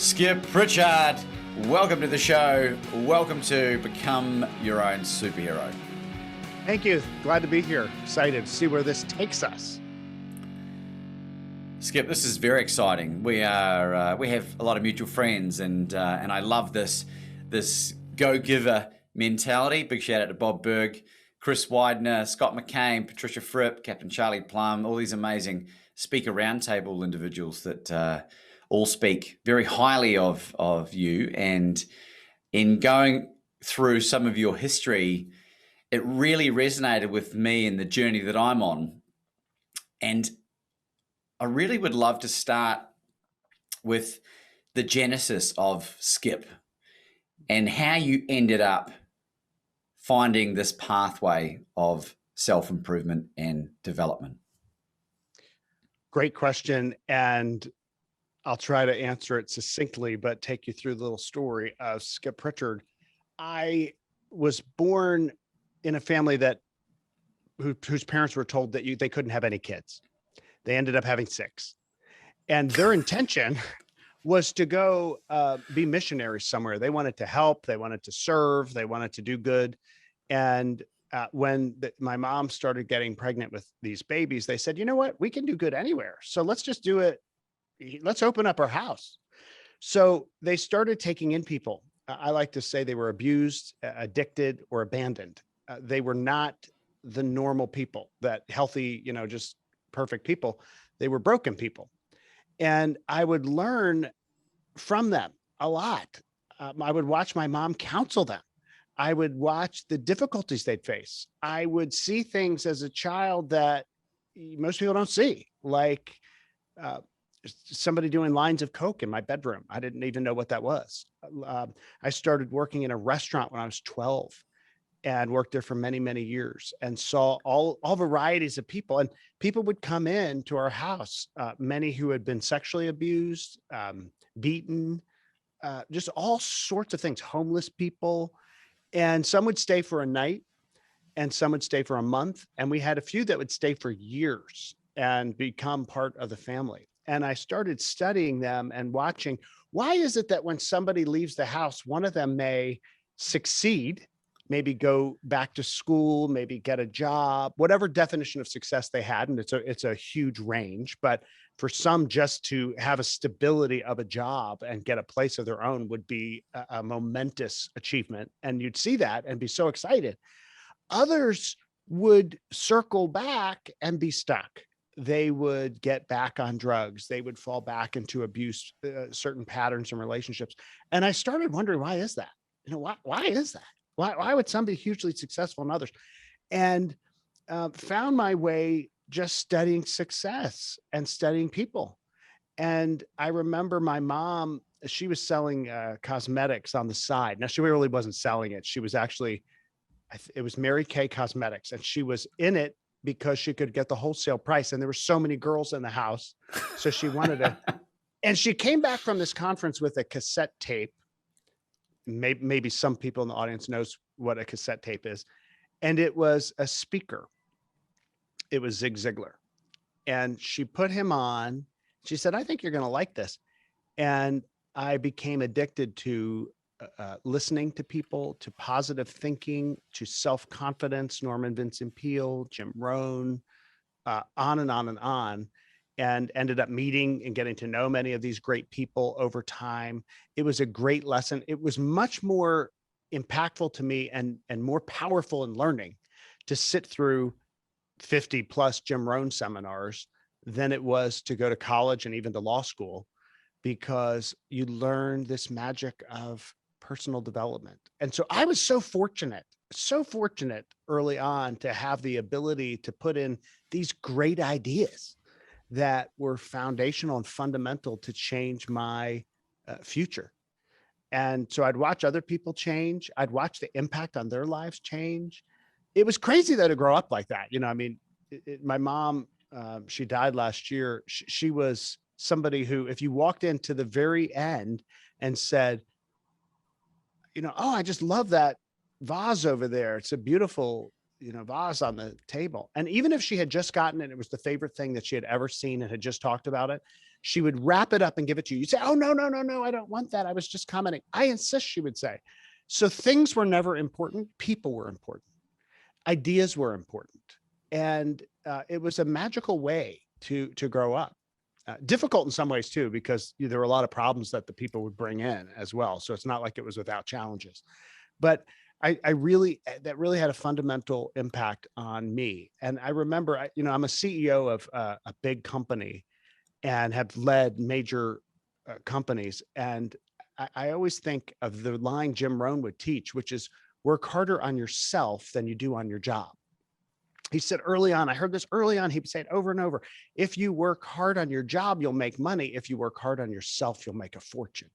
Skip Prichard, welcome to the show. Welcome to Become Your Own Superhero. Thank you. Glad to be here. Excited to see where this takes us. Skip, this is very exciting. We have a lot of mutual friends, and I love this go-giver mentality. Big shout out to Bob Berg, Chris Widener, Scott McCain, Patricia Fripp, Captain Charlie Plum, all these amazing speaker roundtable individuals that all speak very highly of you. And in going through some of your history, it really resonated with me in the journey that I'm on. And I really would love to start with the genesis of Skip and how you ended up finding this pathway of self-improvement and development. Great question. And I'll try to answer it succinctly, but take you through the little story of Skip Prichard. I was born in a family whose parents were told that they couldn't have any kids. They ended up having 6. And their intention was to go be missionaries somewhere. They wanted to help, they wanted to serve, they wanted to do good. And when my mom started getting pregnant with these babies, they said, you know what, we can do good anywhere. So let's just do it. Let's open up our house. So they started taking in people. I like to say they were abused, addicted, or abandoned. They were not the normal people, that healthy, just perfect people. They were broken people. And I would learn from them a lot. I would watch my mom counsel them. I would watch the difficulties they'd face. I would see things as a child that most people don't see, like somebody doing lines of Coke in my bedroom. I didn't even know what that was. I started working in a restaurant when I was 12 and worked there for many, many years and saw all varieties of people. And people would come in to our house, many who had been sexually abused, beaten, just all sorts of things, homeless people. And some would stay for a night and some would stay for a month. And we had a few that would stay for years and become part of the family. And I started studying them and watching, why is it that when somebody leaves the house, one of them may succeed, maybe go back to school, maybe get a job, whatever definition of success they had. And it's a huge range, but for some, just to have a stability of a job and get a place of their own would be a momentous achievement. And you'd see that and be so excited. Others would circle back and be stuck. They would get back on drugs. They would fall back into abuse, certain patterns and relationships. And I started wondering, why is that? Why is that? Why would some be hugely successful and others? And found my way just studying success and studying people. And I remember my mom, she was selling cosmetics on the side. Now, she really wasn't selling it. She was actually, it was Mary Kay Cosmetics, and she was in it because she could get the wholesale price. And there were so many girls in the house. So she wanted to, and she came back from this conference with a cassette tape. Maybe some people in the audience knows what a cassette tape is. And it was a speaker. It was Zig Ziglar. And she put him on. She said, I think you're going to like this. And I became addicted to listening to people, to positive thinking, to self-confidence, Norman Vincent Peale, Jim Rohn, on and on and on. And ended up meeting and getting to know many of these great people over time. It was a great lesson. It was much more impactful to me and more powerful in learning to sit through 50 plus Jim Rohn seminars than it was to go to college and even to law school, because you learn this magic of personal development. And so I was so fortunate early on to have the ability to put in these great ideas that were foundational and fundamental to change my future. And so I'd watch other people change. I'd watch the impact on their lives change. It was crazy though to grow up like that. My mom, she died last year. She was somebody who, if you walked into the very end and said, oh, I just love that vase over there. It's a beautiful vase on the table. And even if she had just gotten it, it was the favorite thing that she had ever seen and had just talked about it, she would wrap it up and give it to you. You'd say, oh, no, no, no, no, I don't want that. I was just commenting. I insist, she would say. So things were never important. People were important. Ideas were important. And it was a magical way to grow up. Difficult in some ways too, because there were a lot of problems that the people would bring in as well. So it's not like it was without challenges, but that really had a fundamental impact on me. And I remember, I'm a CEO of a big company and have led major companies. And I always think of the line Jim Rohn would teach, which is work harder on yourself than you do on your job. He said early on, I heard this early on, he'd say it over and over. If you work hard on your job, you'll make money. If you work hard on yourself, you'll make a fortune.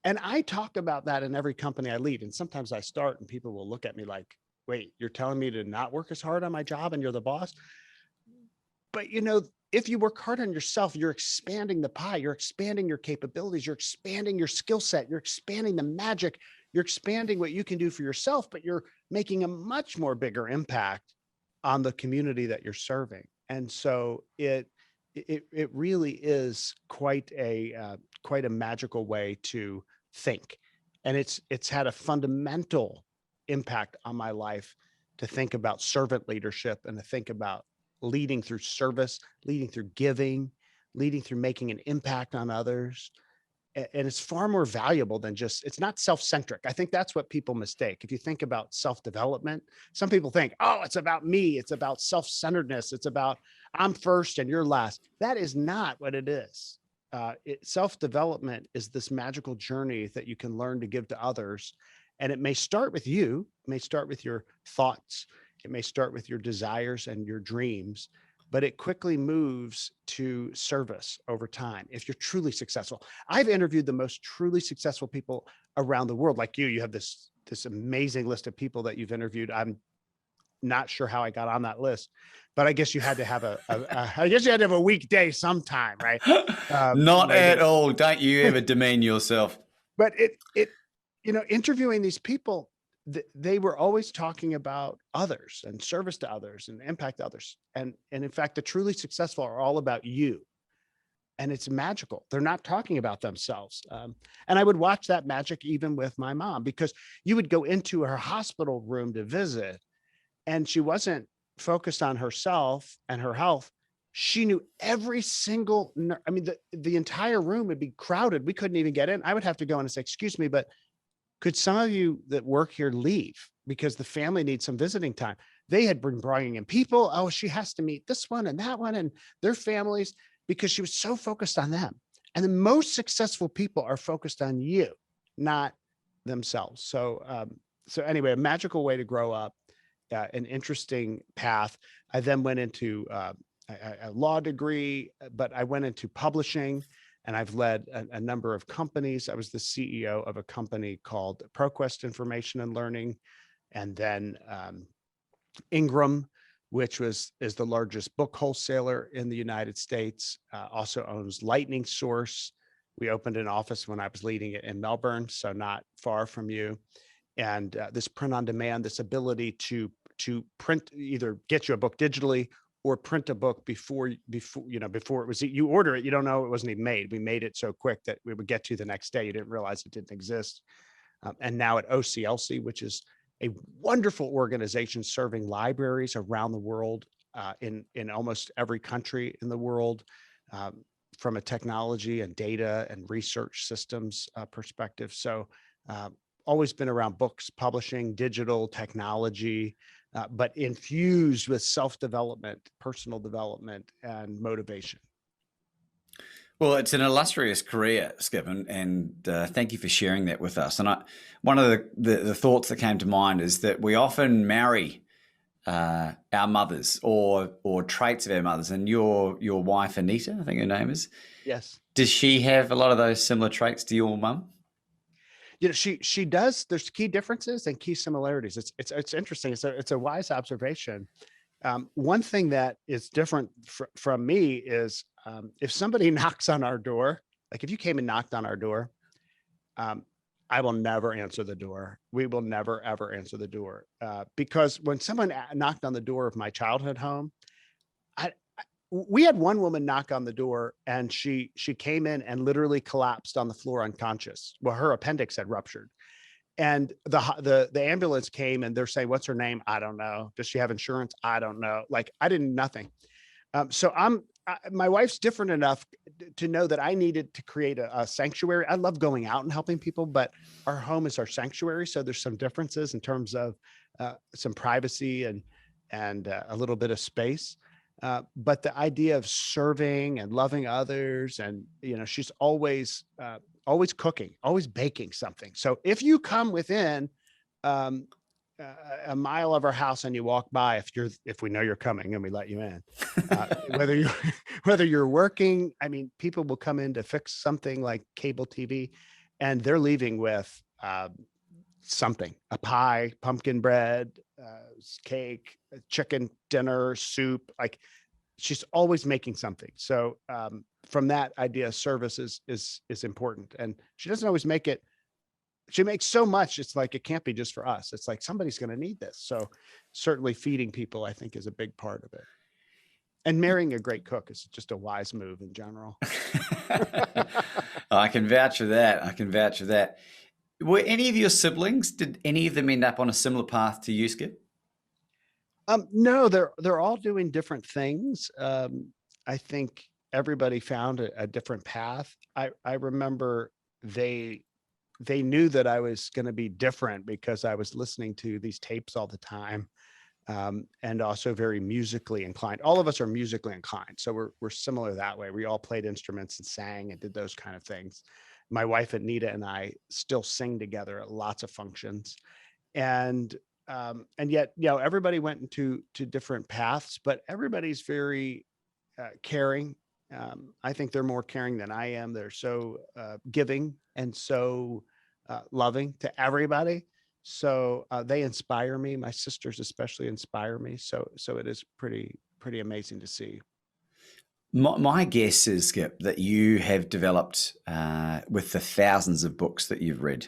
And I talk about that in every company I lead. And sometimes I start and people will look at me like, wait, you're telling me to not work as hard on my job and you're the boss? But if you work hard on yourself, you're expanding the pie, you're expanding your capabilities, you're expanding your skill set, you're expanding the magic, you're expanding what you can do for yourself, but you're making a much more bigger impact on the community that you're serving. And so it really is quite a magical way to think. And it's had a fundamental impact on my life to think about servant leadership and to think about leading through service, leading through giving, leading through making an impact on others. And it's far more valuable than it's not self-centric. I think that's what people mistake. If you think about self-development, some people think, oh, it's about me. It's about self-centeredness. It's about I'm first and you're last. That is not what it is. Self-development is this magical journey that you can learn to give to others. And it may start with you, it may start with your thoughts, it may start with your desires and your dreams, but it quickly moves to service over time if you're truly successful. I've interviewed the most truly successful people around the world. Like you have this amazing list of people that you've interviewed. I'm not sure how I got on that list, but I guess you had to have a weekday sometime, right? Not at all. Don't you ever demean yourself. But interviewing these people, they were always talking about others and service to others and impact others. And in fact, the truly successful are all about you. And it's magical. They're not talking about themselves. And I would watch that magic even with my mom, because you would go into her hospital room to visit and she wasn't focused on herself and her health. She knew every single, the entire room would be crowded. We couldn't even get in. I would have to go in and say, excuse me, but could some of you that work here leave because the family needs some visiting time? They had been bringing in people. Oh, she has to meet this one and that one and their families, because she was so focused on them. And the most successful people are focused on you, not themselves. So anyway, a magical way to grow up, an interesting path. I then went into a law degree, but I went into publishing. And I've led a number of companies. I was the CEO of a company called ProQuest Information and Learning, and then Ingram, which is the largest book wholesaler in the United States, also owns Lightning Source. We opened an office when I was leading it in Melbourne, so not far from you. And this print on demand, this ability to print, either get you a book digitally or print a book before it was, you order it, you don't know it wasn't even made. We made it so quick that we would get to you the next day. You didn't realize it didn't exist. And now at OCLC, which is a wonderful organization serving libraries around the world, in almost every country in the world, from a technology and data and research systems perspective. So always been around books, publishing, digital technology, but infused with self-development, personal development, and motivation. Well, it's an illustrious career, Skip, and thank you for sharing that with us. And one of the thoughts that came to mind is that we often marry our mothers or traits of our mothers. And your wife, Anita, I think her name is. Yes. Does she have a lot of those similar traits to your mum? She does. There's key differences and key similarities. It's interesting. It's a wise observation. One thing that is different from me is if somebody knocks on our door, like if you came and knocked on our door, I will never answer the door. We will never, ever answer the door. Because when someone knocked on the door of my childhood home, we had one woman knock on the door, and she came in and literally collapsed on the floor unconscious. Well, her appendix had ruptured. And the ambulance came, and they're saying, "What's her name?" I don't know. Does she have insurance? I don't know. Like, I didn't, nothing. So my wife's different enough to know that I needed to create a sanctuary. I love going out and helping people, but our home is our sanctuary. So there's some differences in terms of some privacy and a little bit of space. But the idea of serving and loving others, and, you know, she's always cooking, always baking something. So if you come within um, a mile of our house and you walk by, if we know you're coming and we let you in, whether you're working, I mean, people will come in to fix something like cable TV, and they're leaving with something, a pie, pumpkin bread, cake, chicken dinner, soup. Like, she's always making something. So from that idea, service is important. And she doesn't always make it. She makes so much. It's like, it can't be just for us. It's like, somebody's going to need this. So certainly feeding people, I think, is a big part of it. And marrying a great cook is just a wise move in general. I can vouch for that. I can vouch for that. Were any of your siblings, did any of them end up on a similar path to you, Skip? No, they're all doing different things. I think everybody found a different path. I remember they knew that I was going to be different because I was listening to these tapes all the time, and also very musically inclined. All of us are musically inclined, so we're similar that way. We all played instruments and sang and did those kind of things. My wife Anita and I still sing together at lots of functions, and yet, you know, everybody went into different paths, but everybody's very caring. I think they're more caring than I am. They're so giving and so loving to everybody. So they inspire me. My sisters especially inspire me. So it is pretty amazing to see. My guess is, Skip, that you have developed with the thousands of books that you've read,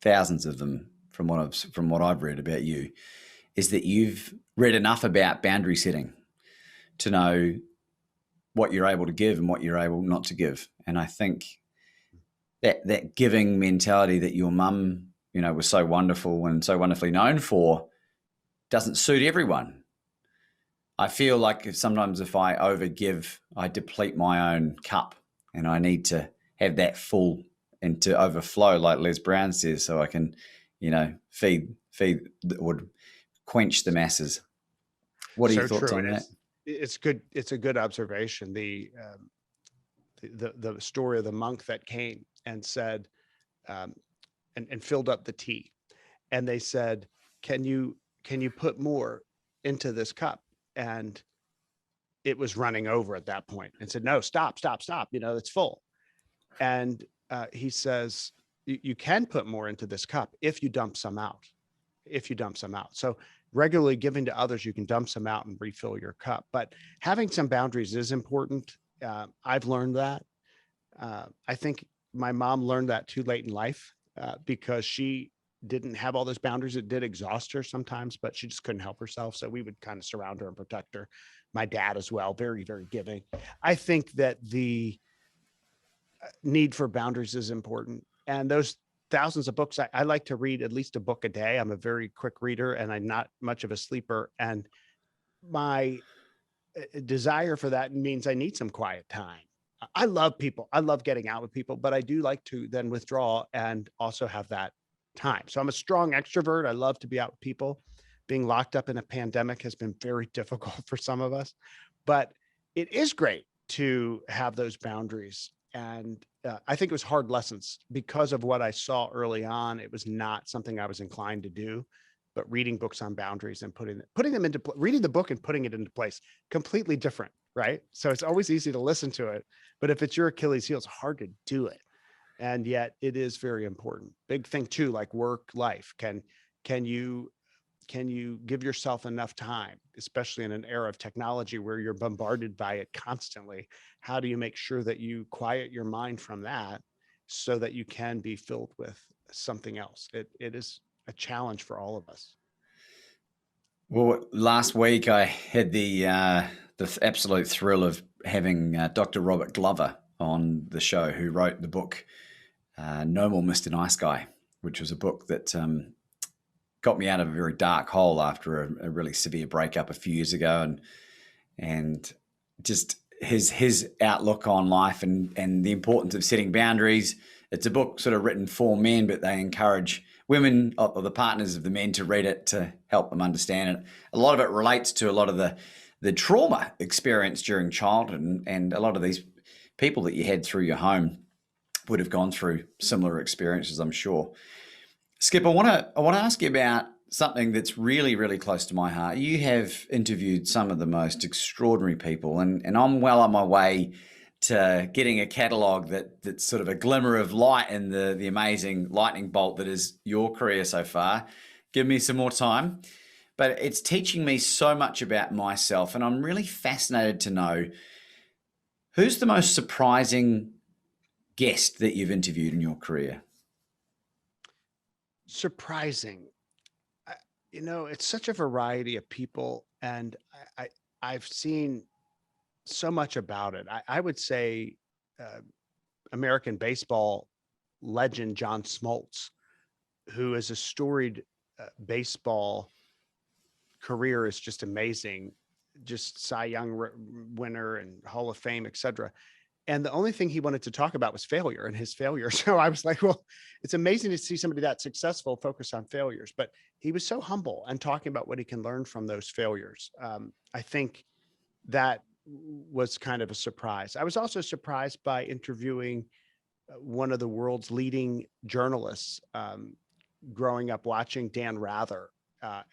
thousands of them from what I've read about you, is that you've read enough about boundary setting to know what you're able to give and what you're able not to give. And I think that giving mentality that your mum, you know, was so wonderful and so wonderfully known for doesn't suit everyone. I feel like sometimes if I overgive, I deplete my own cup, and I need to have that full and to overflow, like Les Brown says, so I can, you know, feed would quench the masses. What are your thoughts on that? It's good. It's a good observation. The story of the monk that came and said, and filled up the tea, and they said, can you put more into this cup? And it was running over at that point, and said, no, stop. You know, it's full. And he says, you can put more into this cup if you dump some out. So regularly giving to others, you can dump some out and refill your cup. But having some boundaries is important. I've learned that. I think my mom learned that too late in life because she didn't have all those boundaries. It did exhaust her sometimes, but she just couldn't help herself. So we would kind of surround her and protect her. My dad as well, very, very giving. I think that the need for boundaries is important. And those thousands of books, I like to read at least a book a day. I'm a very quick reader, and I'm not much of a sleeper. And my desire for that means I need some quiet time. I love people. I love getting out with people, but I do like to then withdraw and also have that time. So I'm a strong extrovert. I love to be out with people. Being locked up in a pandemic has been very difficult for some of us, but it is great to have those boundaries. And I think it was hard lessons because of what I saw early on. It was not something I was inclined to do, but reading books on boundaries and putting them into reading the book and putting it into place, completely different, right? So it's always easy to listen to it, but if it's your Achilles heel, it's hard to do it. And yet it is very important. Big thing too, like work life. Can you give yourself enough time, especially in an era of technology where you're bombarded by it constantly? How do you make sure that you quiet your mind from that so that you can be filled with something else? It is a challenge for all of us. Well, last week I had the the absolute thrill of having Dr. Robert Glover on the show, who wrote the book No More Mr. Nice Guy, which was a book that got me out of a very dark hole after a really severe breakup a few years ago, and just his outlook on life and the importance of setting boundaries. It's a book sort of written for men, but they encourage women or the partners of the men to read it to help them understand it. A lot of it relates to a lot of the trauma experienced during childhood, and a lot of these people that you had through your home would have gone through similar experiences, I'm sure. Skip, I want to ask you about something that's really, really close to my heart. You have interviewed some of the most extraordinary people, and I'm well on my way to getting a catalogue that's sort of a glimmer of light in the amazing lightning bolt that is your career so far. Give me some more time. But it's teaching me so much about myself, and I'm really fascinated to know, who's the most surprising guest that you've interviewed in your career? Surprising. It's such a variety of people, and I've seen so much about it. I would say American baseball legend John Smoltz, who is a storied baseball career, is just amazing, just Cy Young winner and Hall of Fame, etc. And the only thing he wanted to talk about was failure and his failure. So I was like, well, it's amazing to see somebody that successful focus on failures, but he was so humble and talking about what he can learn from those failures. I think that was kind of a surprise. I was also surprised by interviewing one of the world's leading journalists, growing up watching Dan Rather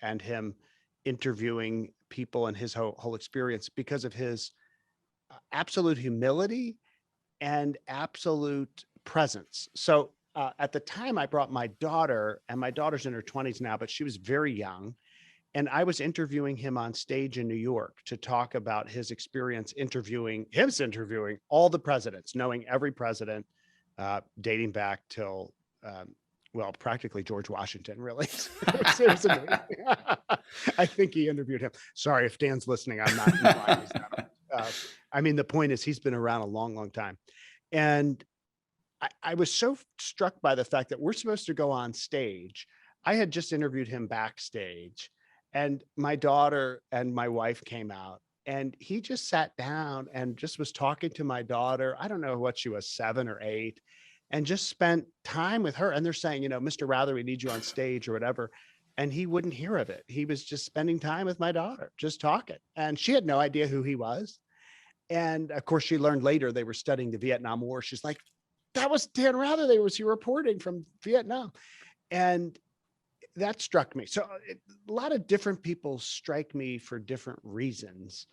and him interviewing people and his whole experience, because of his absolute humility and absolute presence. So at the time I brought my daughter, and my daughter's in her 20s now, but she was very young. And I was interviewing him on stage in New York to talk about his experience interviewing all the presidents, knowing every president, dating back till, practically George Washington, really. It was amazing. I think he interviewed him. Sorry if Dan's listening. I'm not implying he's not. The point is, he's been around a long, long time. And I was so struck by the fact that we're supposed to go on stage. I had just interviewed him backstage, and my daughter and my wife came out, and he just sat down and just was talking to my daughter. I don't know what she was, 7 or 8, and just spent time with her. And they're saying, Mr. Rather, we need you on stage or whatever. And he wouldn't hear of it. He was just spending time with my daughter, just talking. And she had no idea who he was. And of course, she learned later they were studying the Vietnam War. She's like, that was Dan Rather. They was reporting from Vietnam. And that struck me. So a lot of different people strike me for different reasons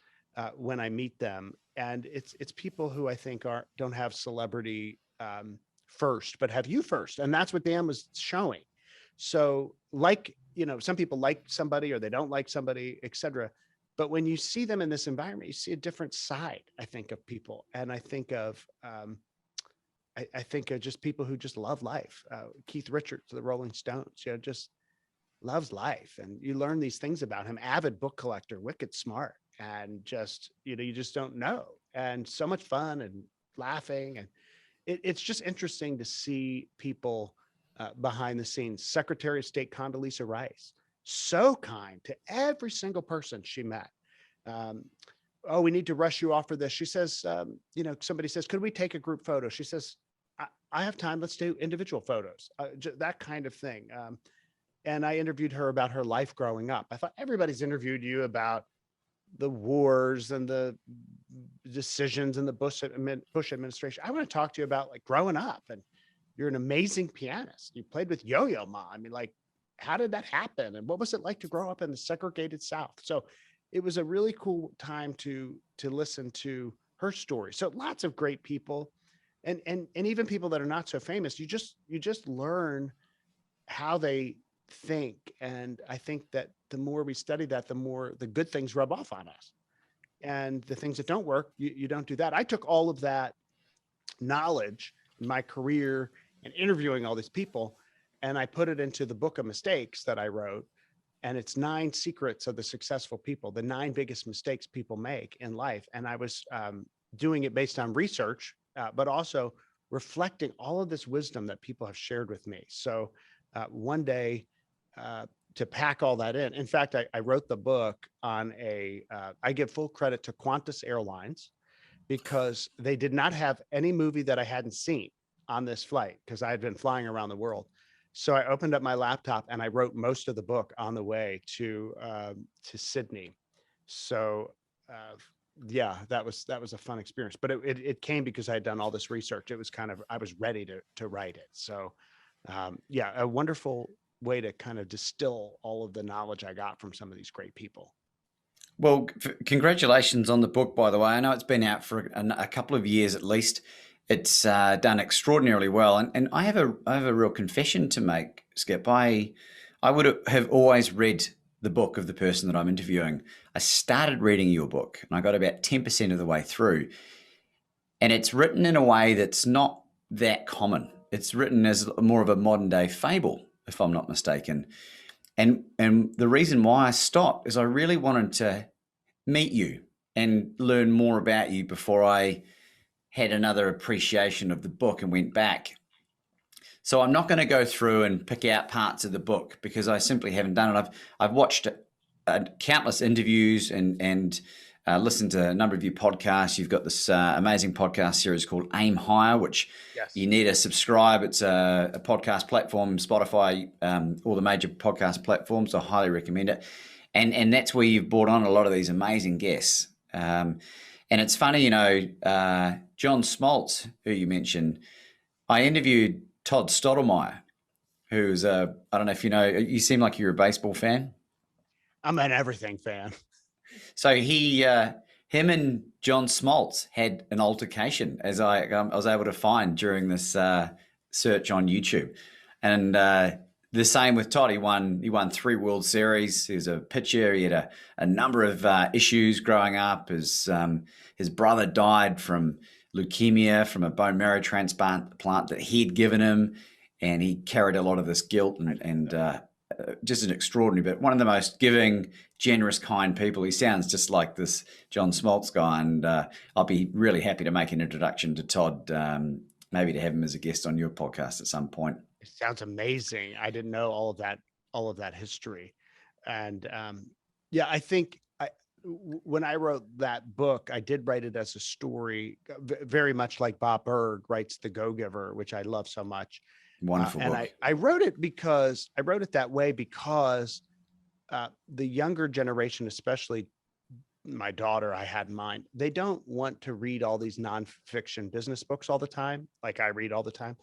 when I meet them. And it's people who I think don't have celebrity first, but have you first. And that's what Dan was showing. So some people like somebody or they don't like somebody, etc. But when you see them in this environment, you see a different side, I think, of people. And I think of just people who just love life. Keith Richards, the Rolling Stones, just loves life. And you learn these things about him. Avid book collector, wicked smart, and just, you just don't know. And so much fun and laughing. And it's just interesting to see people behind the scenes. Secretary of State Condoleezza Rice, so kind to every single person she met. Oh, we need to rush you off for this. She says, somebody says, could we take a group photo? She says, I have time. Let's do individual photos, that kind of thing. And I interviewed her about her life growing up. I thought, everybody's interviewed you about the wars and the decisions in the Bush administration. I want to talk to you about growing up. And you're an amazing pianist. You played with Yo-Yo Ma. How did that happen? And what was it like to grow up in the segregated South? So it was a really cool time to listen to her story. So lots of great people, and even people that are not so famous. You just learn how they think. And I think that the more we study that, the more the good things rub off on us, and the things that don't work, you don't do that. I took all of that knowledge in my career and interviewing all these people, and I put it into the book of mistakes that I wrote. and it's 9 secrets of the successful people, the 9 biggest mistakes people make in life. And I was doing it based on research, but also reflecting all of this wisdom that people have shared with me. So one day, to pack all that in fact, I wrote the book on I give full credit to Qantas Airlines, because they did not have any movie that I hadn't seen on this flight, because I had been flying around the world. So I opened up my laptop and I wrote most of the book on the way to Sydney. So yeah, that was a fun experience, but it came because I had done all this research. It was kind of, I was ready to write it. So yeah, a wonderful way to kind of distill all of the knowledge I got from some of these great people. Well, congratulations on the book, by the way. I know it's been out for a couple of years at least. It's done extraordinarily well, and I have a real confession to make, Skip. I would have always read the book of the person that I'm interviewing. I started reading your book, and I got about 10% of the way through, and it's written in a way that's not that common. It's written as more of a modern day fable, if I'm not mistaken. And the reason why I stopped is I really wanted to meet you and learn more about you before I had another appreciation of the book and went back. So I'm not going to go through and pick out parts of the book because I simply haven't done it. I've watched countless interviews and listened to a number of your podcasts. You've got this amazing podcast series called Aim Higher, which you need to subscribe. It's a podcast platform, Spotify, all the major podcast platforms. I highly recommend it. And that's where you've brought on a lot of these amazing guests. And it's funny, John Smoltz, who you mentioned, I interviewed Todd Stottlemyre, who's I don't know if you know, you seem like you're a baseball fan. I'm an everything fan. So him and John Smoltz had an altercation, as I was able to find during this search on YouTube. And the same with Todd. He won 3 World Series. He was a pitcher. He had a number of issues growing up. His brother died from leukemia from a bone marrow transplant that he'd given him, and he carried a lot of this guilt and just an extraordinary, but one of the most giving, generous, kind people. He sounds just like this John Smoltz guy, and I'll be really happy to make an introduction to Todd, maybe to have him as a guest on your podcast at some point. It sounds amazing. I didn't know all of that history. And yeah, I think when I wrote that book, I did write it as a story, very much like Bob Berg writes The Go-Giver, which I love so much. Wonderful book. And I wrote it that way because the younger generation, especially my daughter I had in mind, they don't want to read all these nonfiction business books all the time, like I read all the time.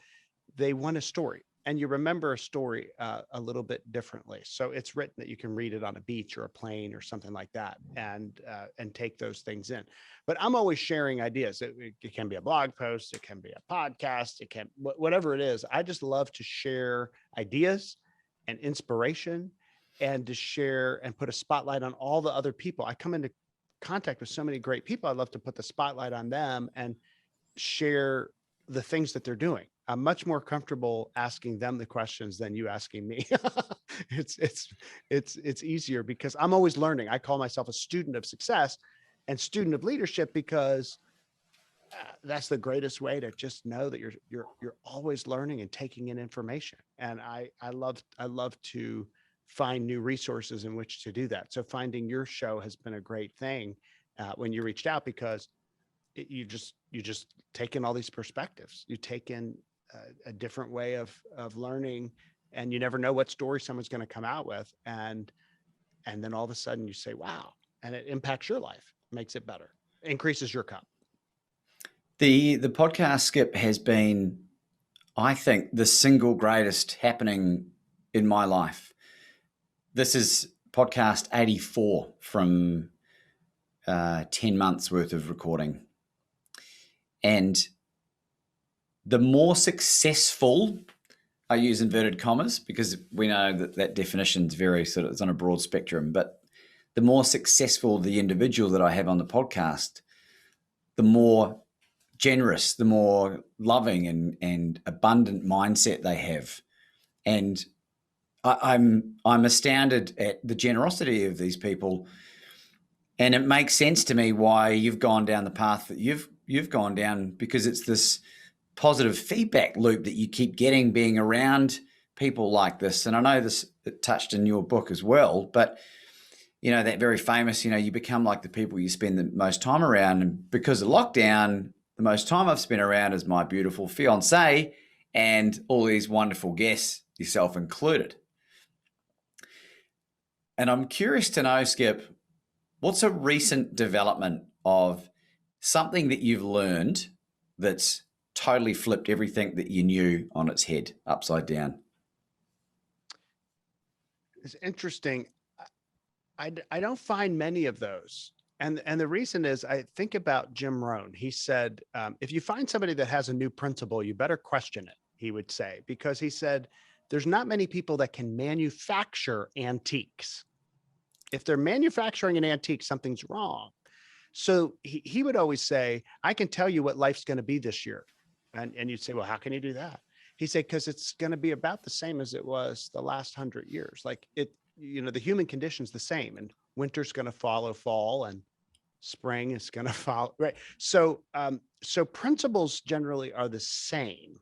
They want a story. And you remember a story a little bit differently. So it's written that you can read it on a beach or a plane or something like that, and take those things in. But I'm always sharing ideas. It can be a blog post, it can be a podcast, it can whatever it is. I just love to share ideas and inspiration, and to share and put a spotlight on all the other people. I come into contact with so many great people. I love to put the spotlight on them and share the things that they're doing. I'm much more comfortable asking them the questions than you asking me. It's easier because I'm always learning. I call myself a student of success and student of leadership because that's the greatest way to just know that you're always learning and taking in information. And I love to find new resources in which to do that. So finding your show has been a great thing when you reached out, because you just take in all these perspectives. You take in a different way of learning, and you never know what story someone's going to come out with. And then all of a sudden you say, wow, and it impacts your life, makes it better, increases your cup. The podcast, Skip, has been, I think, the single greatest happening in my life. This is podcast 84 from 10 months worth of recording. And the more successful, I use inverted commas because we know that definition is very it's on a broad spectrum, but the more successful the individual that I have on the podcast, the more generous, the more loving and abundant mindset they have. And I'm astounded at the generosity of these people, and it makes sense to me why you've gone down the path that you've gone down, because it's this positive feedback loop that you keep getting being around people like this. And I know this touched in your book as well, but that very famous, you become like the people you spend the most time around. And because of lockdown, the most time I've spent around is my beautiful fiance and all these wonderful guests, yourself included. And I'm curious to know, Skip, what's a recent development of something that you've learned that's totally flipped everything that you knew on its head, upside down? It's interesting. I don't find many of those. And the reason is, I think about Jim Rohn. He said, if you find somebody that has a new principle, you better question it, he would say, because he said, there's not many people that can manufacture antiques. If they're manufacturing an antique, something's wrong. So he would always say, I can tell you what life's going to be this year. And you'd say, well, how can you do that? He said, because it's going to be about the same as it was the last 100 years. Like the human condition's the same, and winter's going to follow fall and spring is going to follow. Right. So principles generally are the same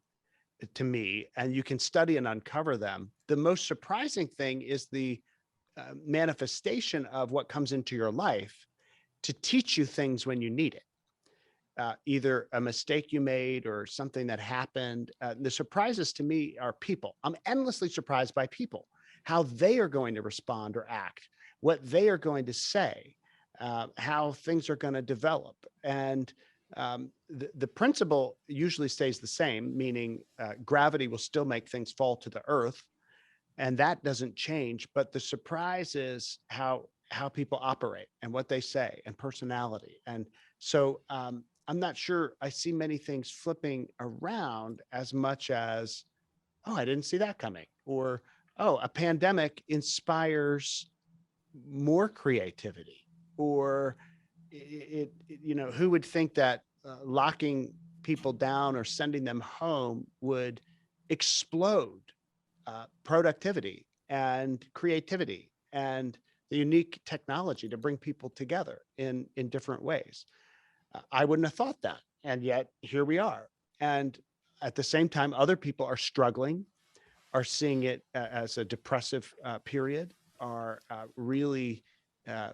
to me, and you can study and uncover them. The most surprising thing is the manifestation of what comes into your life to teach you things when you need it. Either a mistake you made or something that happened. The surprises to me are people. I'm endlessly surprised by people, how they are going to respond or act, what they are going to say, how things are going to develop. And the principle usually stays the same, meaning gravity will still make things fall to the earth, and that doesn't change. But the surprise is how people operate and what they say and personality. And so I'm not sure I see many things flipping around as much as, oh, I didn't see that coming, or, oh, a pandemic inspires more creativity, or who would think that locking people down or sending them home would explode productivity and creativity and the unique technology to bring people together in different ways. I wouldn't have thought that. And yet here we are. And at the same time, other people are struggling, are seeing it as a depressive period, are really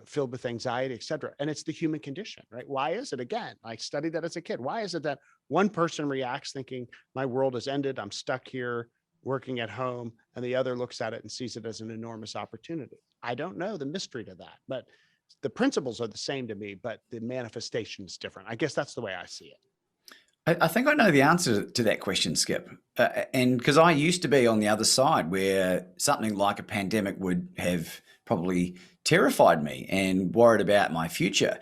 filled with anxiety, et cetera. And it's the human condition, right? Why is it? Again, I studied that as a kid. Why is it that one person reacts thinking my world has ended, I'm stuck here working at home, and the other looks at it and sees it as an enormous opportunity? I don't know the mystery to that, but the principles are the same to me, but the manifestation is different. I guess that's the way I see it. I think I know the answer to that question, Skip. And because I used to be on the other side, where something like a pandemic would have probably terrified me and worried about my future.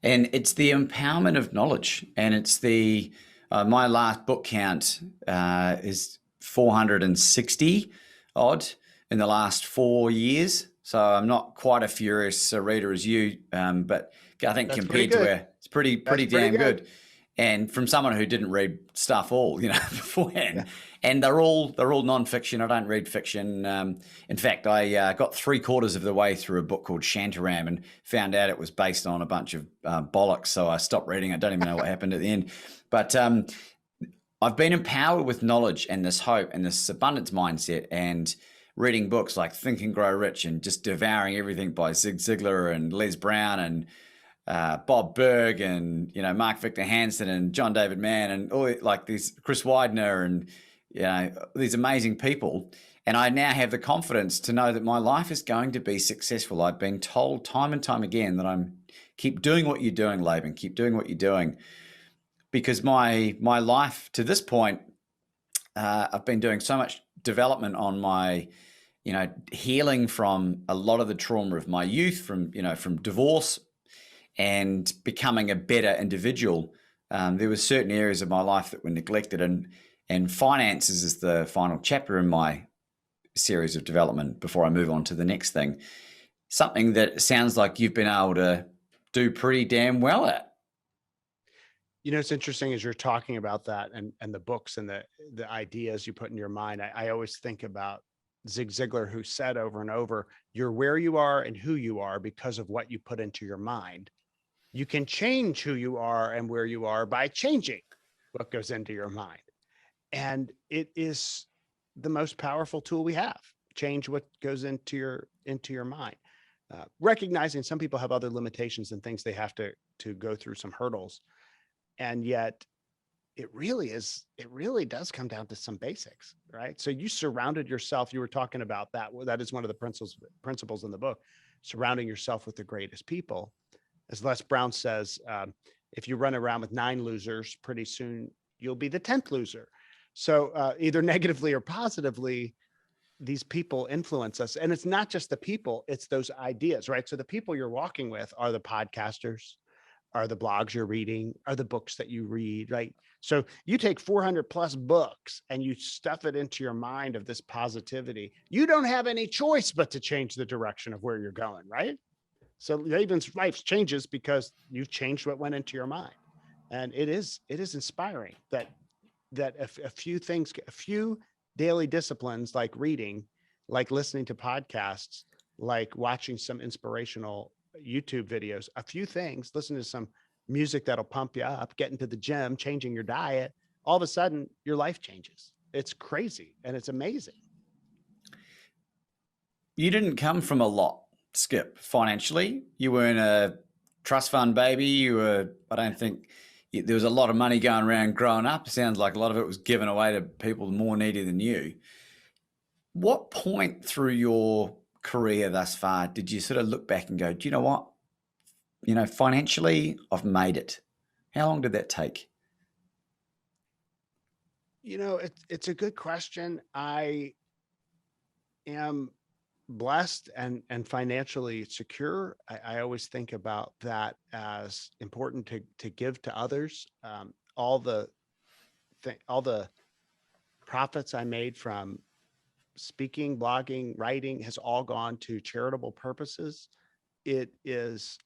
And it's the empowerment of knowledge. And it's my last book count is 460 odd in the last 4 years. So I'm not quite a furious reader as you, but I think that's compared to where it's pretty damn good. And from someone who didn't read stuff all, beforehand, yeah. And they're all nonfiction. I don't read fiction. In fact, I got 3/4 of the way through a book called Shantaram and found out it was based on a bunch of bollocks. So I stopped reading. I don't even know what happened at the end. But I've been empowered with knowledge and this hope and this abundance mindset, and reading books like Think and Grow Rich and just devouring everything by Zig Ziglar and Les Brown and Bob Burg and Mark Victor Hansen and John David Mann and all like these Chris Widener and these amazing people. And I now have the confidence to know that my life is going to be successful. I've been told time and time again that keep doing what you're doing, Laban, keep doing what you're doing. Because my life to this point, I've been doing so much development on my healing from a lot of the trauma of my youth, from divorce and becoming a better individual. There were certain areas of my life that were neglected, and finances is the final chapter in my series of development before I move on to the next thing. Something that sounds like you've been able to do pretty damn well at. It's interesting as you're talking about that and the books and the ideas you put in your mind. I always think about Zig Ziglar, who said over and over, you're where you are and who you are because of what you put into your mind. You can change who you are and where you are by changing what goes into your mind. And it is the most powerful tool we have. Change what goes into your mind. Recognizing some people have other limitations and things they have to go through some hurdles. And yet it really does come down to some basics, right? So you surrounded yourself, you were talking about that. That is one of the principles in the book, surrounding yourself with the greatest people. As Les Brown says, if you run around with 9 losers, pretty soon you'll be the 10th loser. So either negatively or positively, these people influence us. And it's not just the people, it's those ideas, right? So the people you're walking with are the podcasters, are the blogs you're reading, are the books that you read, right? So you take 400 plus books and you stuff it into your mind of this positivity. You don't have any choice but to change the direction of where you're going, right? So Laban's life changes because you've changed what went into your mind. And it is inspiring that a few daily disciplines like reading, like listening to podcasts, like watching some inspirational YouTube videos, a few things, listen to some music that'll pump you up, get into the gym, changing your diet, all of a sudden your life changes. It's crazy and it's amazing. You didn't come from a lot, Skip, financially. You weren't a trust fund baby. I don't think there was a lot of money going around growing up. It sounds like a lot of it was given away to people more needy than you. What point through your career thus far did you sort of look back and go, do you know what? Financially, I've made it. How long did that take? It's a good question. I am blessed and financially secure. I always think about that as important to give to others. All the profits I made from speaking, blogging, writing has all gone to charitable purposes. It is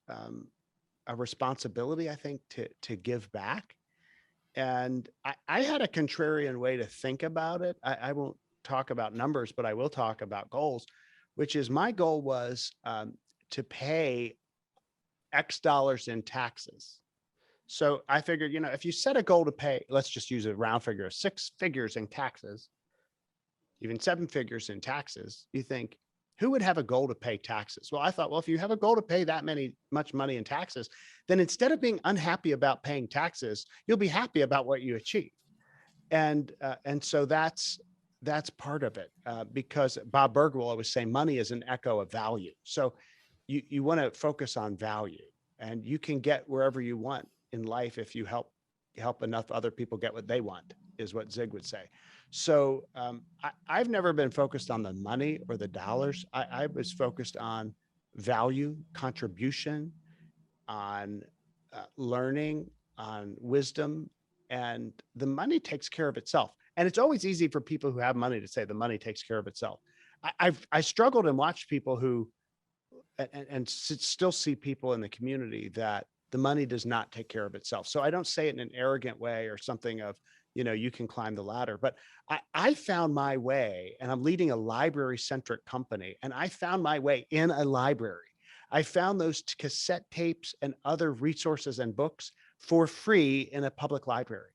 a responsibility, I think, to give back. And I had a contrarian way to think about it. I won't talk about numbers, but I will talk about goals, which is my goal was to pay X dollars in taxes. So I figured, if you set a goal to pay, let's just use a round figure of 6 figures in taxes, even 7 figures in taxes, you think, who would have a goal to pay taxes? Well, I thought, well, if you have a goal to pay that much money in taxes, then instead of being unhappy about paying taxes, you'll be happy about what you achieve. And so that's part of it, because Bob Berg will always say money is an echo of value. So you want to focus on value, and you can get wherever you want in life if you help enough other people get what they want, is what Zig would say. So I've never been focused on the money or the dollars. I was focused on value, contribution, on learning, on wisdom, and the money takes care of itself. And it's always easy for people who have money to say the money takes care of itself. I struggled and watched people who, and still see people in the community that the money does not take care of itself. So I don't say it in an arrogant way or something of, you can climb the ladder, but I found my way, and I'm leading a library centric company. And I found my way in a library. I found those cassette tapes and other resources and books for free in a public library.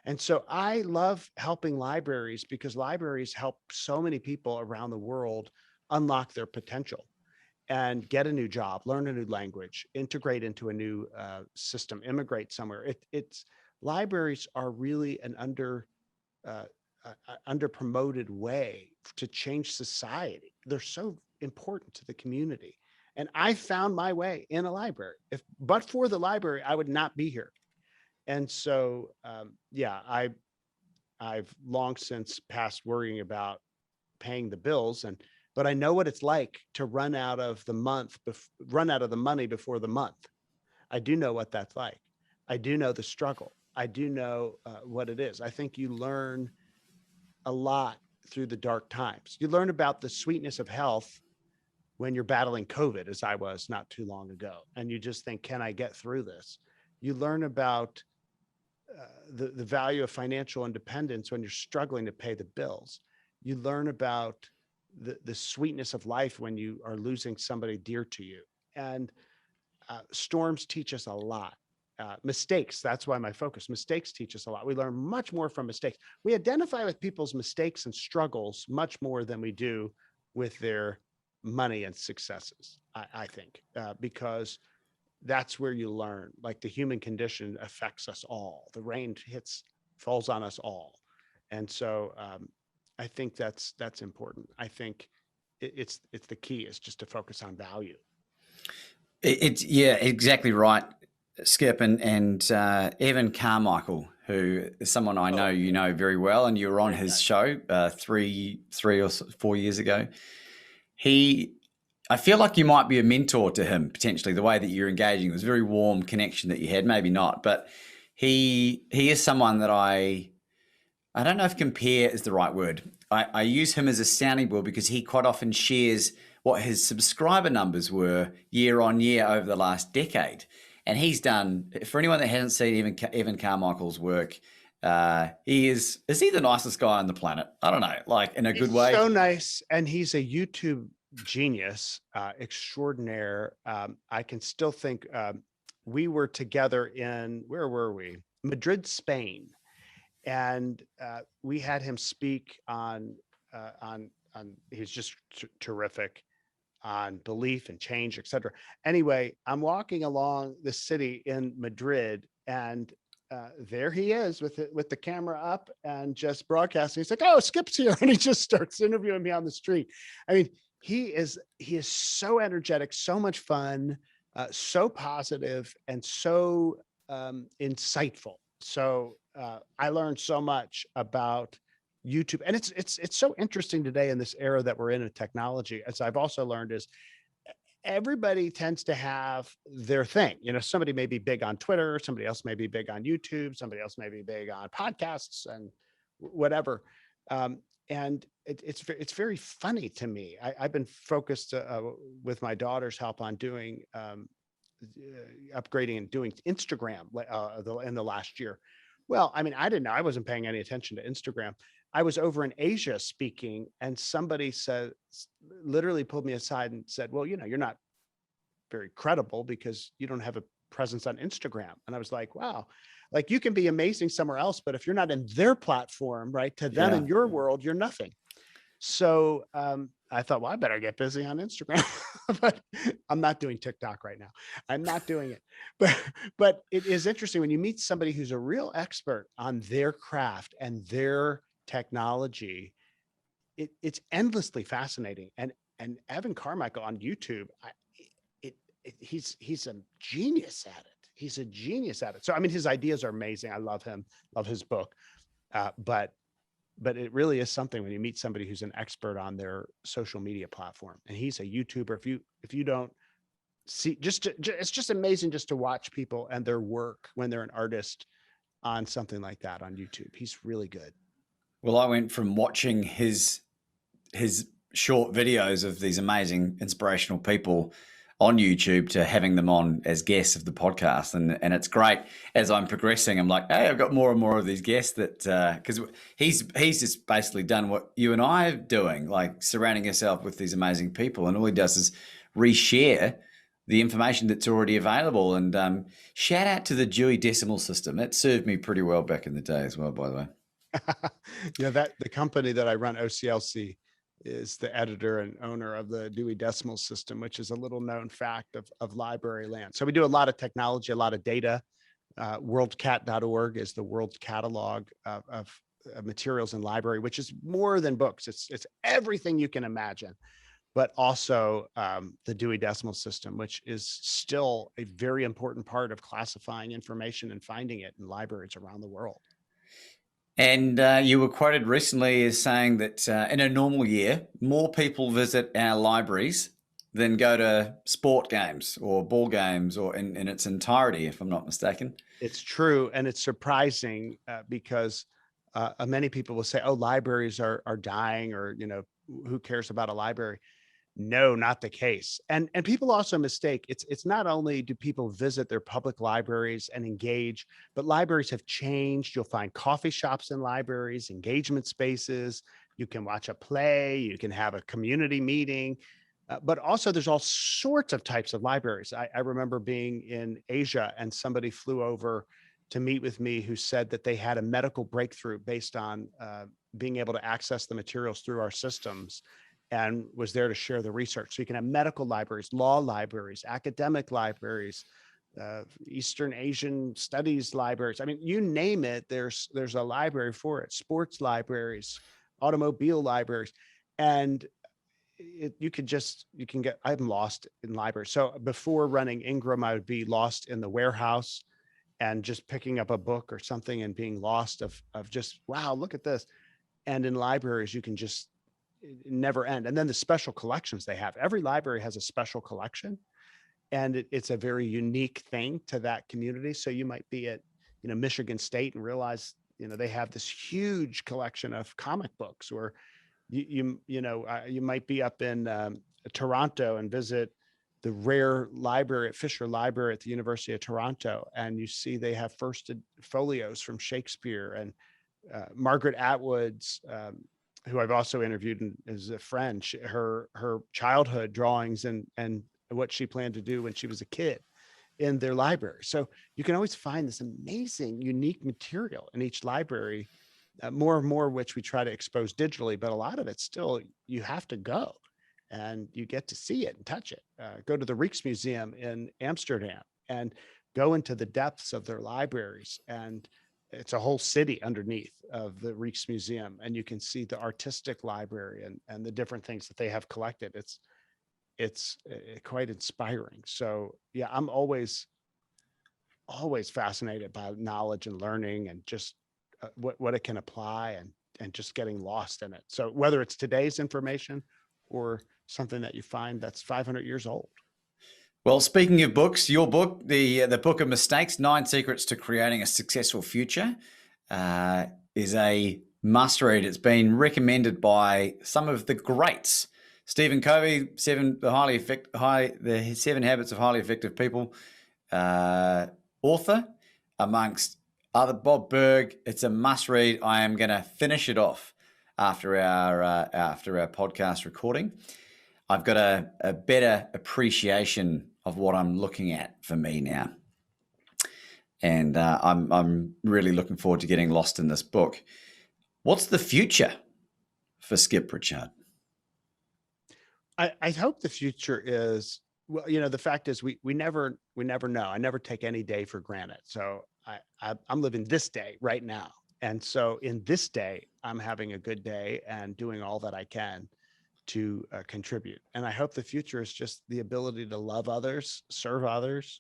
And so I love helping libraries because libraries help so many people around the world unlock their potential and get a new job, learn a new language, integrate into a new system, immigrate somewhere. Libraries are really an under promoted way to change society. They're so important to the community. And I found my way in a library. But for the library, I would not be here. And so, I've long since passed worrying about paying the bills, but I know what it's like to run out of the money before the month. I do know what that's like. I do know the struggle. I do know what it is. I think you learn a lot through the dark times. You learn about the sweetness of health when you're battling COVID, as I was not too long ago. And you just think, can I get through this? You learn about the value of financial independence when you're struggling to pay the bills. You learn about the sweetness of life when you are losing somebody dear to you. And storms teach us a lot. Mistakes, that's why my focus. Mistakes teach us a lot. We learn much more from mistakes. We identify with people's mistakes and struggles much more than we do with their money and successes, I think, because that's where you learn. Like, the human condition affects us all. The rain falls on us all. And so I think that's important. I think it's the key is just to focus on value. It's yeah, exactly right, Skip. And Evan Carmichael, who is someone I know you know very well, and you were on his show 3 or 4 years ago. I feel like you might be a mentor to him, potentially, the way that you're engaging. It was a very warm connection that you had, maybe not, but he is someone that I don't know if compare is the right word. I use him as a sounding board because he quite often shares what his subscriber numbers were year on year over the last decade. And he's done, for anyone that hasn't seen Evan Carmichael's work, is he the nicest guy on the planet? I don't know, like in a good way. So nice. And he's a YouTube genius, extraordinaire. I can still think we were together in, where were we? Madrid, Spain. And we had him speak on he was just terrific on belief and change, et cetera. Anyway, I'm walking along the city in Madrid, and there he is with the camera up and just broadcasting. He's like, "Oh, Skip's here," and he just starts interviewing me on the street. I mean, he is so energetic, so much fun, so positive, and so insightful. So I learned so much about YouTube, and it's so interesting today in this era that we're in technology. As I've also learned, is everybody tends to have their thing. You know, somebody may be big on Twitter, somebody else may be big on YouTube, somebody else may be big on podcasts and whatever. And it's very funny to me. I've been focused with my daughter's help on doing upgrading and doing Instagram in the last year. Well, I mean, I didn't know. I wasn't paying any attention to Instagram. I was over in Asia speaking, and somebody literally pulled me aside and said, "Well, you know, you're not very credible because you don't have a presence on Instagram." And I was like, wow, like, you can be amazing somewhere else, but if you're not in their platform, right, to them in your world, you're nothing. So I thought, well, I better get busy on Instagram, but I'm not doing TikTok right now. I'm not doing it. But it is interesting when you meet somebody who's a real expert on their craft and their technology. It's endlessly fascinating. And Evan Carmichael on YouTube, he's a genius at it. He's a genius at it. So I mean, his ideas are amazing. I love him, love his book. But it really is something when you meet somebody who's an expert on their social media platform, and he's a YouTuber. If you don't see, it's just amazing just to watch people and their work when they're an artist on something like that on YouTube. He's really good. Well, I went from watching his short videos of these amazing inspirational people on YouTube to having them on as guests of the podcast. And it's great as I'm progressing. I'm like, hey, I've got more and more of these guests that, because he's just basically done what you and I are doing, like surrounding yourself with these amazing people. And all he does is reshare the information that's already available. And shout out to the Dewey Decimal System. It served me pretty well back in the day as well, by the way. Yeah, the company that I run, OCLC, is the editor and owner of the Dewey Decimal System, which is a little known fact of library land. So we do a lot of technology, a lot of data. Worldcat.org is the world catalog of materials in library, which is more than books. It's everything you can imagine, but also the Dewey Decimal System, which is still a very important part of classifying information and finding it in libraries around the world. And you were quoted recently as saying that in a normal year, more people visit our libraries than go to sport games or ball games or in its entirety, if I'm not mistaken. It's true. And it's surprising because many people will say, oh, libraries are dying, or, you know, who cares about a library? No, not the case. And people also mistake. It's not only do people visit their public libraries and engage, but libraries have changed. You'll find coffee shops in libraries, engagement spaces, You can watch a play, you can have a community meeting, but also there's all sorts of types of libraries. I remember being in Asia and somebody flew over to meet with me who said that they had a medical breakthrough based on being able to access the materials through our systems, and was there to share the research. So you can have medical libraries, law libraries, academic libraries, Eastern Asian studies libraries. I mean, you name it, there's a library for it. Sports libraries, automobile libraries, and you can get, I'm lost in libraries. So before running Ingram, I would be lost in the warehouse and just picking up a book or something and being lost of just, wow, look at this. And in libraries, you can just never end. And then the special collections they have. Every library has a special collection, and it's a very unique thing to that community. So you might be at, Michigan State and realize, they have this huge collection of comic books, or you might be up in Toronto and visit the rare library at Fisher Library at the University of Toronto, and you see they have first folios from Shakespeare and Margaret Atwood's, who I've also interviewed as a friend, her childhood drawings and what she planned to do when she was a kid in their library. So you can always find this amazing, unique material in each library, more and more, which we try to expose digitally, but a lot of it still, you have to go and you get to see it and touch it. Go to the Rijksmuseum in Amsterdam and go into the depths of their libraries, and it's a whole city underneath of the Rijksmuseum, and you can see the artistic library and the different things that they have collected. It's quite inspiring. So yeah, I'm always fascinated by knowledge and learning, and just what it can apply, and just getting lost in it. So whether it's today's information or something that you find that's 500 years old. Well, speaking of books, your book, the Book of Mistakes, 9 Secrets to Creating a Successful Future, is a must-read. It's been recommended by some of the greats. Stephen Covey, the 7 Habits of Highly Effective People, author, amongst other, Bob Burg. It's a must-read. I am going to finish it off after our podcast recording. I've got a better appreciation of what I'm looking at for me now. And I'm really looking forward to getting lost in this book. What's the future for Skip Prichard? I hope the future is, well, the fact is we never know. I never take any day for granted. So I'm living this day right now. And so in this day, I'm having a good day and doing all that I can to contribute. And I hope the future is just the ability to love others, serve others,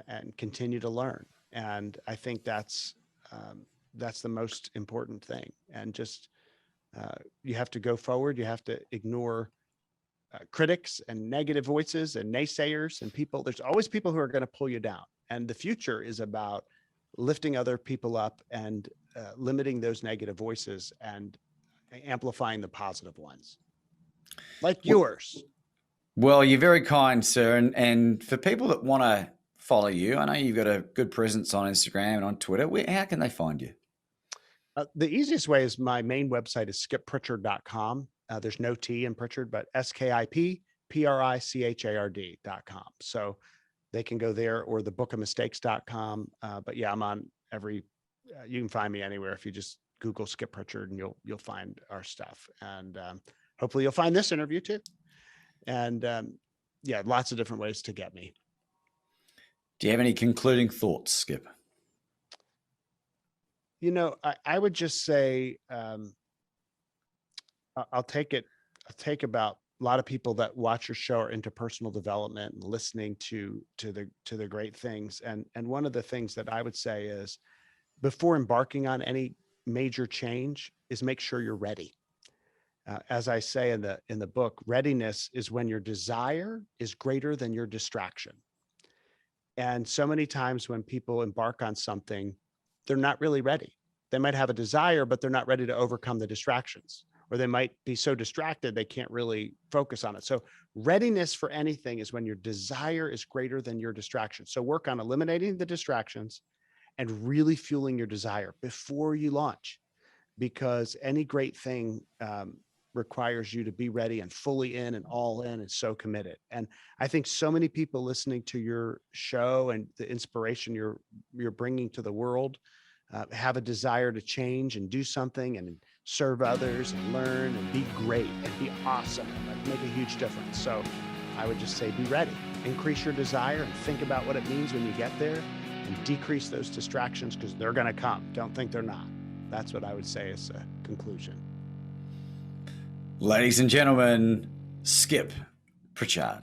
and continue to learn. And I think that's the most important thing. And just you have to go forward. You have to ignore critics and negative voices and naysayers and people. There's always people who are going to pull you down. And the future is about lifting other people up and limiting those negative voices and amplifying the positive ones, like yours. Well, you're very kind, sir. And for people that want to follow you, I know you've got a good presence on Instagram and on Twitter. How can they find you? The easiest way is my main website is skipprichard.com. There's no T in Prichard, but skipprichard.com. So they can go there, or the bookofmistakes.com. But yeah, I'm on you can find me anywhere. If you just Google Skip Prichard, and you'll find our stuff. And hopefully you'll find this interview too. And yeah, lots of different ways to get me. Do you have any concluding thoughts, Skip? I would just say, I'll take about a lot of people that watch your show are into personal development and listening to the great things. And one of the things that I would say is, before embarking on any major change, is make sure you're ready. As I say in the book, readiness is when your desire is greater than your distraction. And so many times when people embark on something, they're not really ready. They might have a desire, but they're not ready to overcome the distractions, or they might be so distracted they can't really focus on it. So readiness for anything is when your desire is greater than your distraction. So work on eliminating the distractions and really fueling your desire before you launch. because any great thing requires you to be ready and fully in and all in and so committed. And I think so many people listening to your show and the inspiration you're bringing to the world have a desire to change and do something and serve others and learn and be great and be awesome and like make a huge difference. So I would just say, be ready, increase your desire and think about what it means when you get there, and decrease those distractions because they're going to come. Don't think they're not. That's what I would say as a conclusion. Ladies and gentlemen, Skip Prichard.